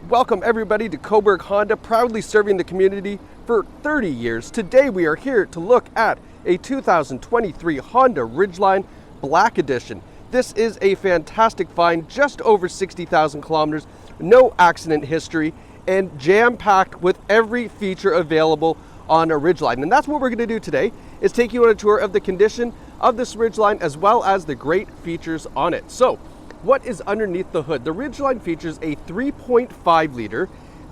Welcome everybody to Cobourg Honda, proudly serving the community for 30 years. Today we are here to look at a 2023 Honda Ridgeline Black Edition. This is a fantastic find, just over 60,000 kilometers, no accident history, and jam-packed with every feature available on a Ridgeline. And that's what we're going to do today, is take you on a tour of the condition of this Ridgeline as well as the great features on it. So, what is underneath the hood? The Ridgeline features a 3.5 liter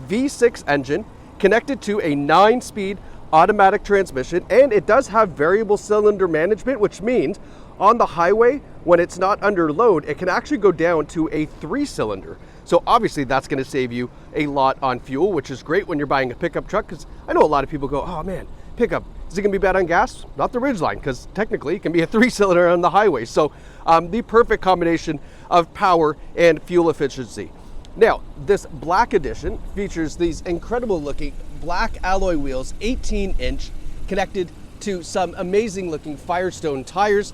V6 engine connected to a 9-speed automatic transmission, and it does have variable cylinder management, which means on the highway, when it's not under load, it can actually go down to a 3-cylinder. So obviously that's going to save you a lot on fuel, which is great when you're buying a pickup truck, because I know a lot of people go, oh man, pickup, is it going to be bad on gas? Not the Ridgeline, because technically it can be a 3-cylinder on the highway. So the perfect combination of power and fuel efficiency. Now, this Black Edition features these incredible looking black alloy wheels, 18-inch, connected to some amazing looking Firestone tires.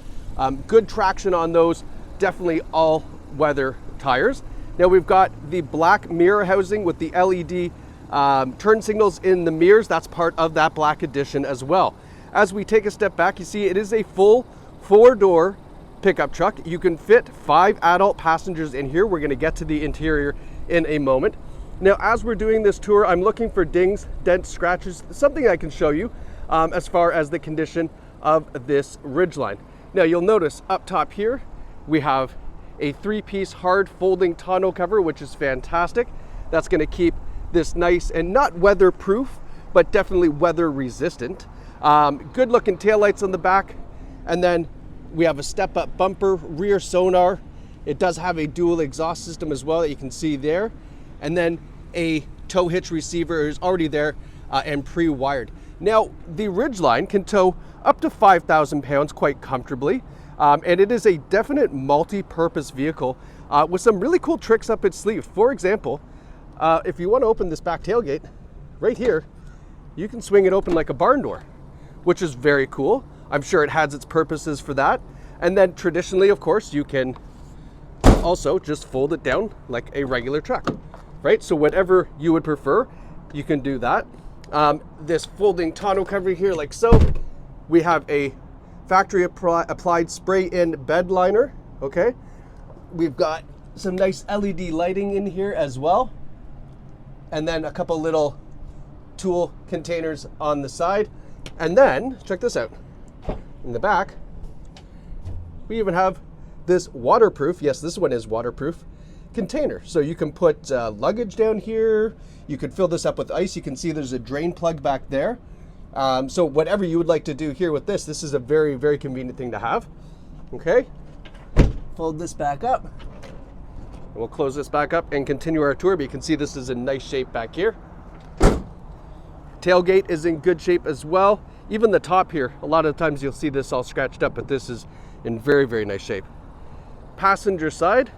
Good traction on those, definitely all-weather tires. Now we've got the black mirror housing with the LED turn signals in the mirrors. That's part of that Black Edition as well. As we take a step back, you see it is a full 4-door pickup truck. You can fit 5 adult passengers in here. We're going to get to the interior in a moment. Now, as we're doing this tour, I'm looking for dings, dents, scratches, something I can show you as far as the condition of this Ridgeline. Now, you'll notice up top here, we have a 3-piece hard folding tonneau cover, which is fantastic. That's going to keep this nice and not weatherproof, but definitely weather resistant. Good looking taillights on the back, and then we have a step-up bumper, rear sonar. It does have a dual exhaust system as well that you can see there. And then a tow hitch receiver is already there and pre-wired. Now, the Ridgeline can tow up to 5,000 pounds quite comfortably. And it is a definite multi-purpose vehicle with some really cool tricks up its sleeve. For example, if you want to open this back tailgate, right here, you can swing it open like a barn door, which is very cool. I'm sure it has its purposes for that. And then traditionally, of course, you can also just fold it down like a regular truck, right? So whatever you would prefer, you can do that. This folding tonneau cover here, like so. We have a factory applied spray-in bed liner, okay? We've got some nice LED lighting in here as well. And then a couple little tool containers on the side. And then, check this out. In the back, we even have this waterproof, yes, this one is waterproof, container. So you can put luggage down here. You could fill this up with ice. You can see there's a drain plug back there. So whatever you would like to do here with this is a very, very convenient thing to have. Okay, fold this back up. We'll close this back up and continue our tour, but you can see this is in nice shape back here. Tailgate is in good shape as well. Even the top here, a lot of times you'll see this all scratched up, but this is in very, very nice shape. Passenger side,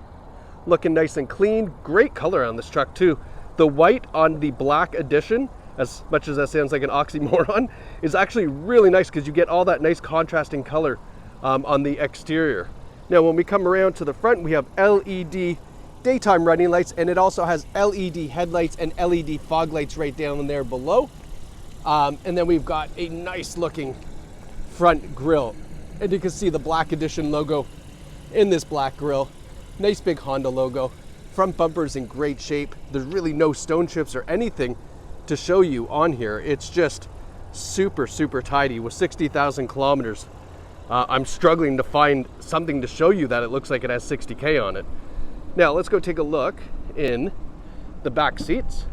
looking nice and clean. Great color on this truck too. The white on the Black Edition, as much as that sounds like an oxymoron, is actually really nice because you get all that nice contrasting color on the exterior. Now, when we come around to the front, we have LED daytime running lights, and it also has LED headlights and LED fog lights right down there below. And then we've got a nice looking front grille, and you can see the Black Edition logo in this black grille. Nice big Honda logo. Front bumper's in great shape. There's really no stone chips or anything to show you on here. It's just super, super tidy with 60,000 kilometers. I'm struggling to find something to show you that it looks like it has 60K on it. Now let's go take a look in the back seats.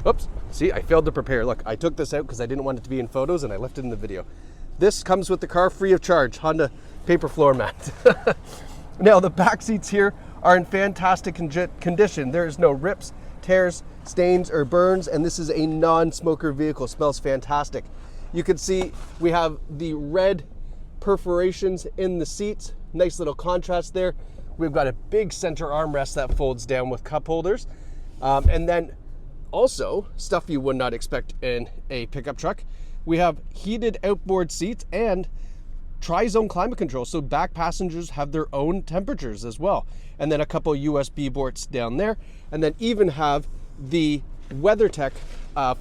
Oops, see, I failed to prepare. Look, I took this out because I didn't want it to be in photos and I left it in the video. This comes with the car free of charge, Honda paper floor mat. Now the back seats here are in fantastic condition. There is no rips, tears, stains, or burns, and this is a non-smoker vehicle. Smells fantastic. You can see we have the red perforations in the seats. Nice little contrast there. We've got a big center armrest that folds down with cup holders. And then also, stuff you would not expect in a pickup truck, we have heated outboard seats and tri-zone climate control, so back passengers have their own temperatures as well. And then a couple USB ports down there, and then even have the WeatherTech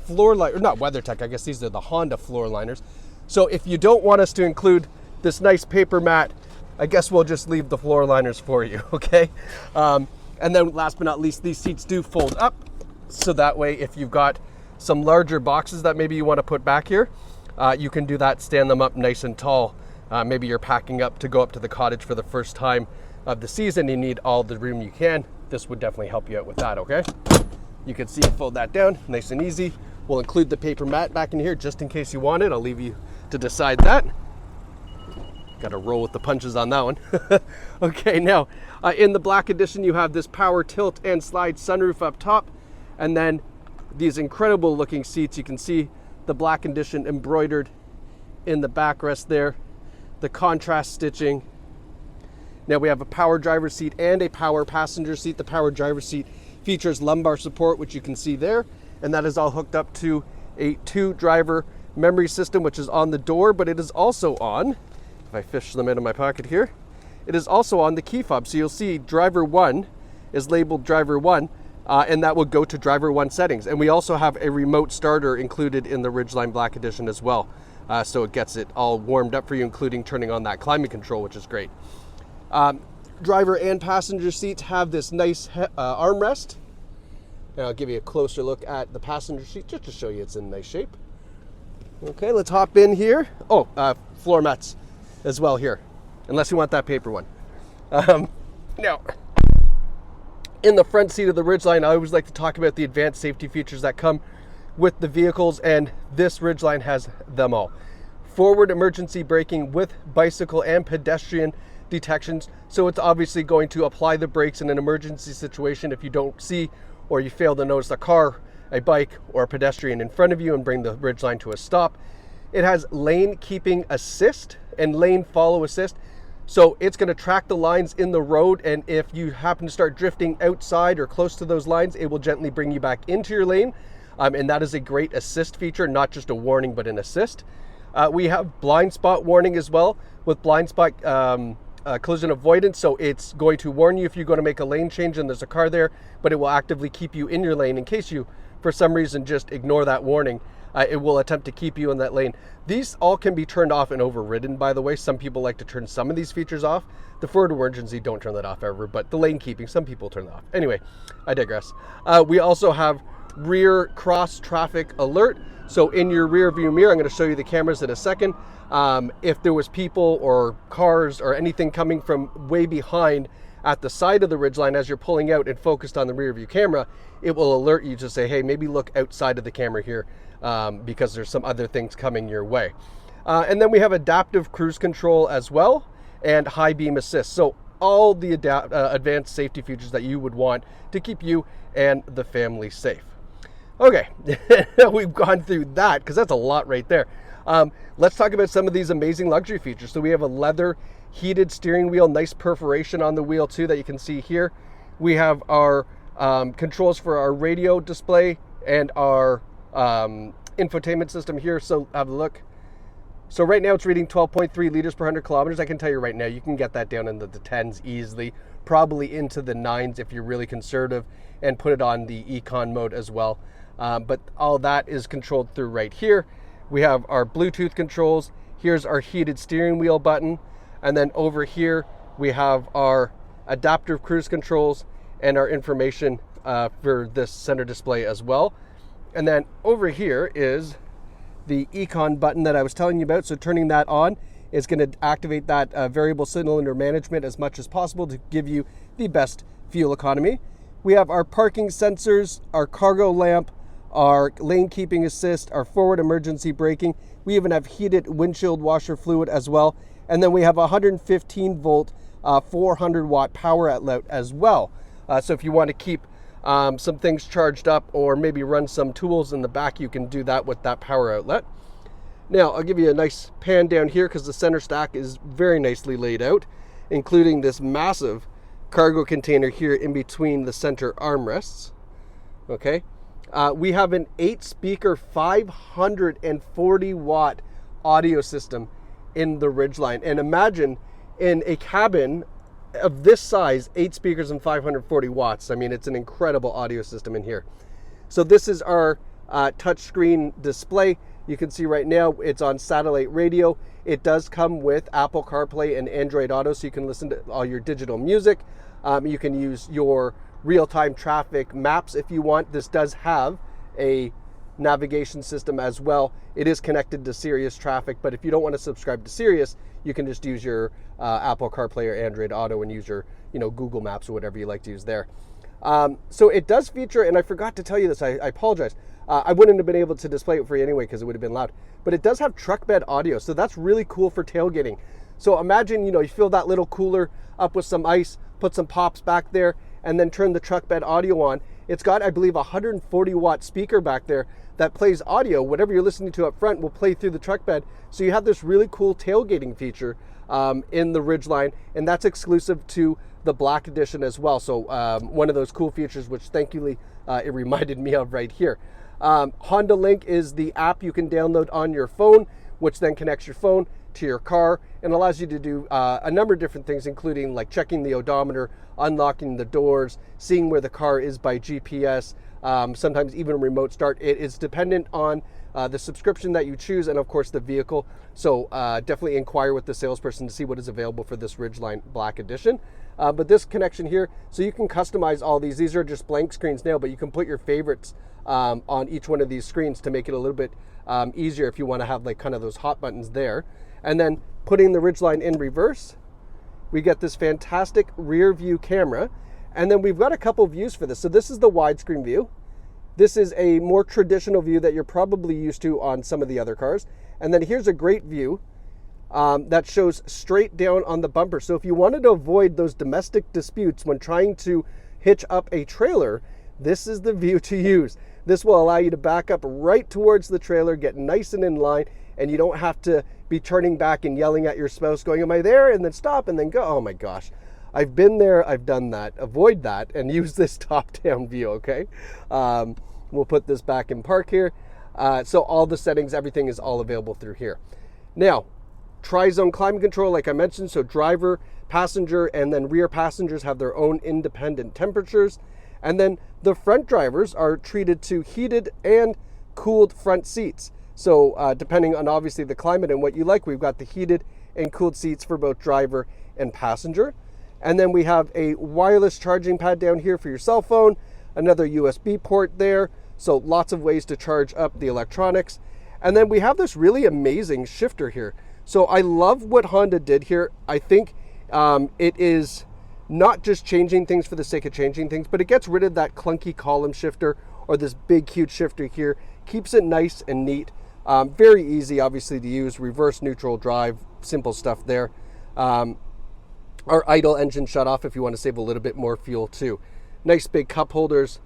floor liner, not WeatherTech, I guess these are the Honda floor liners. So if you don't want us to include this nice paper mat, I guess we'll just leave the floor liners for you, okay? And then last but not least, these seats do fold up. So that way, if you've got some larger boxes that maybe you want to put back here, you can do that, stand them up nice and tall. Maybe you're packing up to go up to the cottage for the first time of the season. You need all the room you can. This would definitely help you out with that, okay? You can see, fold that down, nice and easy. We'll include the paper mat back in here just in case you want it. I'll leave you to decide that. Got to roll with the punches on that one. Okay, now in the Black Edition, you have this power tilt and slide sunroof up top, and then these incredible looking seats. You can see the Black Edition embroidered in the backrest there, the contrast stitching. Now we have a power driver's seat and a power passenger seat. The power driver's seat features lumbar support, which you can see there, and that is all hooked up to a 2-driver memory system, which is on the door, but it is also on, if I fish them out of my pocket here, it is also on the key fob. So you'll see driver 1 is labeled driver 1, and that will go to driver 1 settings. And we also have a remote starter included in the Ridgeline Black Edition as well. So it gets it all warmed up for you, including turning on that climate control, which is great. Driver and passenger seats have this nice armrest. And I'll give you a closer look at the passenger seat just to show you it's in nice shape. Okay, let's hop in here. Oh, floor mats as well here, unless you want that paper one. Now, in the front seat of the Ridgeline, I always like to talk about the advanced safety features that come with the vehicles, and this Ridgeline has them all. Forward emergency braking with bicycle and pedestrian detections, so it's obviously going to apply the brakes in an emergency situation if you don't see or you fail to notice a car, a bike, or a pedestrian in front of you and bring the Ridgeline to a stop. It has lane keeping assist and lane follow assist, so it's going to track the lines in the road, and if you happen to start drifting outside or close to those lines, it will gently bring you back into your lane, and that is a great assist feature, not just a warning but an assist. We have blind spot warning as well with blind spot collision avoidance, so it's going to warn you if you're going to make a lane change and there's a car there, but it will actively keep you in your lane in case you for some reason just ignore that warning. It will attempt to keep you in that lane. These all can be turned off and overridden, by the way. Some people like to turn some of these features off. The forward emergency, don't turn that off ever, but the lane keeping, some people turn that off. Anyway, I digress. We also have rear cross traffic alert. So in your rear view mirror, I'm going to show you the cameras in a second. If there was people or cars or anything coming from way behind at the side of the Ridgeline as you're pulling out and focused on the rear view camera, it will alert you to say, hey, maybe look outside of the camera here because there's some other things coming your way. And then we have adaptive cruise control as well and high beam assist. So all the advanced safety features that you would want to keep you and the family safe. Okay, we've gone through that because that's a lot right there. Let's talk about some of these amazing luxury features. So we have a leather heated steering wheel, nice perforation on the wheel too that you can see here. We have our controls for our radio display and our infotainment system here. So have a look. So right now it's reading 12.3 liters per 100 kilometers. I can tell you right now, you can get that down into the 10s easily, probably into the 9s if you're really conservative, and put it on the econ mode as well. But all that is controlled through right here. We have our Bluetooth controls. Here's our heated steering wheel button. And then over here, we have our adaptive cruise controls and our information for this center display as well. And then over here is the econ button that I was telling you about. So turning that on is going to activate that variable cylinder management as much as possible to give you the best fuel economy. We have our parking sensors, our cargo lamp, our lane keeping assist, our forward emergency braking. We even have heated windshield washer fluid as well. And then we have a 115 volt, 400 watt power outlet as well. So if you want to keep some things charged up or maybe run some tools in the back, you can do that with that power outlet. Now I'll give you a nice pan down here because the center stack is very nicely laid out, including this massive cargo container here in between the center armrests. Okay. We have an 8-speaker, 540 watt audio system in the Ridgeline. And imagine in a cabin of this size, 8 speakers and 540 watts. I mean, it's an incredible audio system in here. So this is our touchscreen display. You can see right now it's on satellite radio. It does come with Apple CarPlay and Android Auto, so you can listen to all your digital music. You can use your real-time traffic maps if you want. This does have a navigation system as well. It is connected to Sirius traffic, but if you don't want to subscribe to Sirius, you can just use your Apple CarPlay or Android Auto and use your Google Maps or whatever you like to use there. So it does feature, and I forgot to tell you this, I apologize. I wouldn't have been able to display it for you anyway because it would have been loud, but it does have truck bed audio, so that's really cool for tailgating. So imagine, you fill that little cooler up with some ice, put some pops back there, and then turn the truck bed audio on. It's got, I believe, a 140-watt speaker back there that plays audio. Whatever you're listening to up front will play through the truck bed. So you have this really cool tailgating feature in the Ridgeline, and that's exclusive to the Black Edition as well. So one of those cool features, which thankfully it reminded me of right here. Honda Link is the app you can download on your phone, which then connects your phone to your car and allows you to do a number of different things, including like checking the odometer, unlocking the doors, seeing where the car is by GPS, sometimes even remote start. It is dependent on the subscription that you choose and of course the vehicle. So definitely inquire with the salesperson to see what is available for this Ridgeline Black Edition. But this connection here, so you can customize all these. These are just blank screens now, but you can put your favorites on each one of these screens to make it a little bit easier if you want to have like kind of those hot buttons there. And then putting the Ridgeline in reverse, we get this fantastic rear view camera. And then we've got a couple views for this. So this is the widescreen view. This is a more traditional view that you're probably used to on some of the other cars. And then here's a great view that shows straight down on the bumper. So if you wanted to avoid those domestic disputes when trying to hitch up a trailer, this is the view to use. This will allow you to back up right towards the trailer, get nice and in line, and you don't have to be turning back and yelling at your spouse going, am I there? And then stop and then go. Oh my gosh. I've been there, I've done that. Avoid that and use this top-down view, okay? We'll put this back in park here. So all the settings, everything is all available through here. Now, tri-zone climate control, like I mentioned, so driver, passenger, and then rear passengers have their own independent temperatures. And then the front drivers are treated to heated and cooled front seats. So depending on obviously the climate and what you like, we've got the heated and cooled seats for both driver and passenger. And then we have a wireless charging pad down here for your cell phone, another USB port there. So lots of ways to charge up the electronics. And then we have this really amazing shifter here. So I love what Honda did here. I think it is not just changing things for the sake of changing things, but it gets rid of that clunky column shifter or this big, huge shifter here. Keeps it nice and neat. Very easy, obviously, to use. Reverse, neutral, drive, simple stuff there. Our idle engine shut off if you want to save a little bit more fuel too. Nice big cup holders.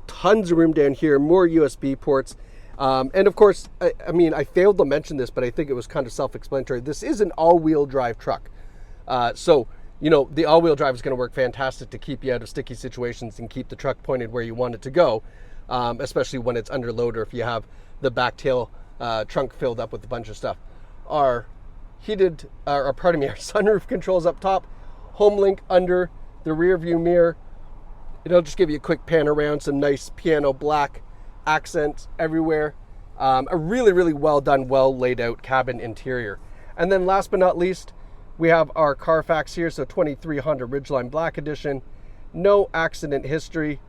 Tons of room down here, more USB ports. And of course, I mean, I failed to mention this, but I think it was kind of self-explanatory. This is an all-wheel drive truck. So, the all-wheel drive is going to work fantastic to keep you out of sticky situations and keep the truck pointed where you want it to go, especially when it's under load or if you have the back tail trunk filled up with a bunch of stuff. Our sunroof controls up top, home link under the rear view mirror. It'll just give you a quick pan around, some nice piano black accents everywhere. A really, really well done, well laid out cabin interior. And then last but not least, we have our Carfax here. So 23 Honda Ridgeline Black Edition, no accident history.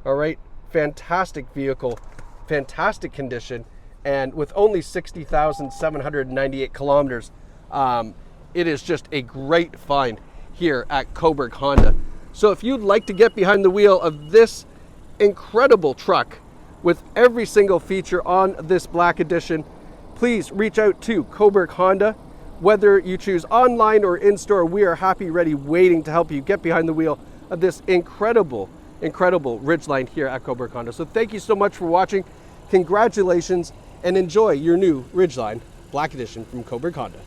All right, fantastic vehicle, fantastic condition. And with only 60,798 kilometers, it is just a great find here at Cobourg Honda. So if you'd like to get behind the wheel of this incredible truck with every single feature on this Black Edition, please reach out to Cobourg Honda. Whether you choose online or in-store, we are happy, ready, waiting to help you get behind the wheel of this incredible Ridgeline here at Cobourg Honda. So thank you so much for watching. Congratulations and enjoy your new Ridgeline Black Edition from Cobourg Honda.